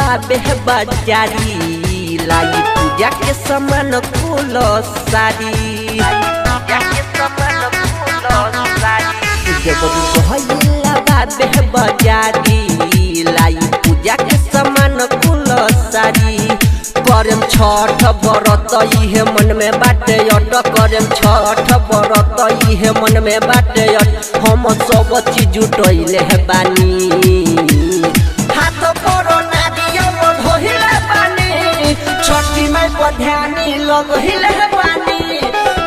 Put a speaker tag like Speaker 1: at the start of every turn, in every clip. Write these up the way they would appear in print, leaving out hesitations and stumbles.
Speaker 1: बाबे बाजारी लाई पूजा के सामान कुल सारी भैया बाबे बाजारी लाई पूजा के सामान कुल सारी करम छठ बरत इहे मन में बाटे अट करम छठ बरत इहे मन में बाटे अट हम सब चीज जुटैले है बानी हाथ पर नारियल धोइले बानी छठी माई पर ध्यान लगइले बानी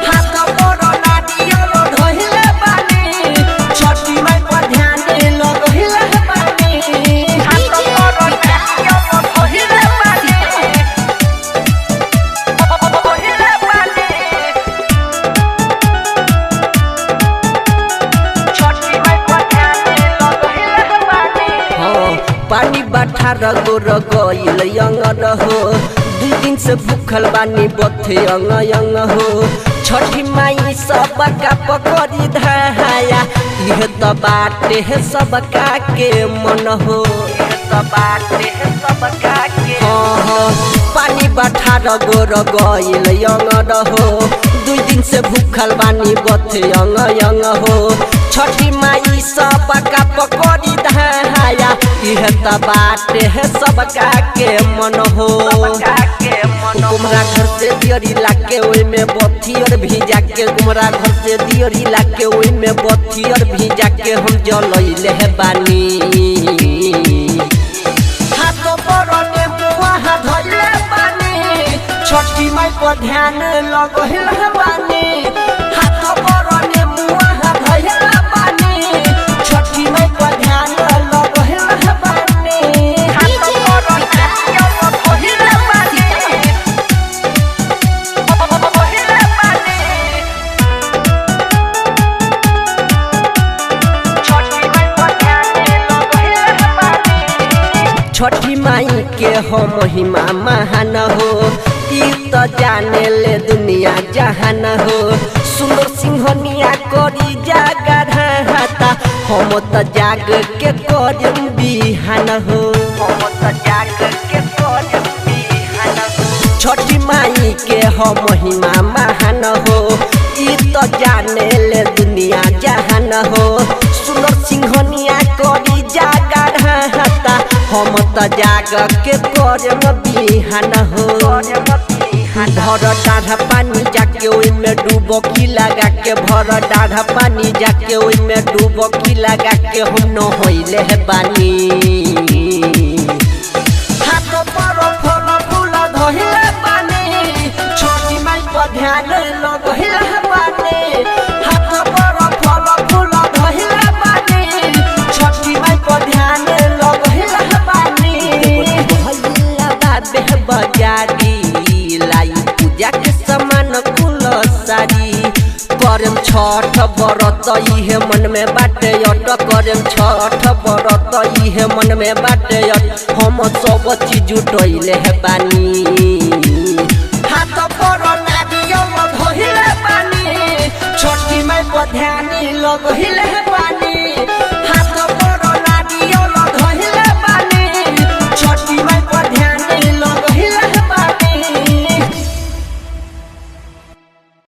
Speaker 1: हाथ पर नारियल धोइले बानी छठी माई पर ध्यान लगइले बानी हाथ पर नारियल धोइले बानी पानी बाठा रगोर गइल यंग हो 2 दिन से भूखल बानी बथे यंग हो छठी माई सबका पकड़ी धाया यह तो बाटे है सबका के मन हो पानी बाठा रगोर गइल यंग हो 2 दिन से भूखल बानी बथे यंग हो छठी माई सबका पकड़ी धाया यह तो बाटे है सबका के मन हो कुमरा घर से दियरी लाके ओई में बथी और भिजा के कुमरा घर से दियरी लाके ओई में बथी और भिजा के हम जलइले है बानी हाथ पर ने मुआ धइले बानी छठी माई पर ध्यान लगइले बानी हाथ पर ने मुआ धइले बानी छठी माई पर ध्यान लगइले बानी हाथ पर धइले बानी छठी माई के हो महिमा महान हो ई तो जाने ले दुनिया जहान हो सुंदर सिंहनिया करी जागरहाता हम तो जाग के करम बिहान हो छठी माई के हो महिमा महान हो ई तो जाने ले दुनिया जहान हो सुंदर सिंहनिया करी जागरहाता हम तो जाग के करम बिहान हो भर डाढ़ा पानी जाके ओई में डूबकी लगा के भर डाढ़ा पानी जाके ओई में डूबकी लगा के हम न होइले है बानी हाथ पर फल फूल धइले बानी छठी माई पर ध्यान लगइले बानी हाथ पर फल फूल धइले बानी छठी माई पर ध्यान लगइले बानी भैया बाबे बाजारी लाई पूजा के सामान कुल सारी करम छठ बरत इहे मन में बाटे अट करम छठ बरत इहे मन में बाटे अट हम सब चीज जुटैले है बानी हाथ पर नारियल धइले बानी छठी माई पर ध्यान लगइले बानी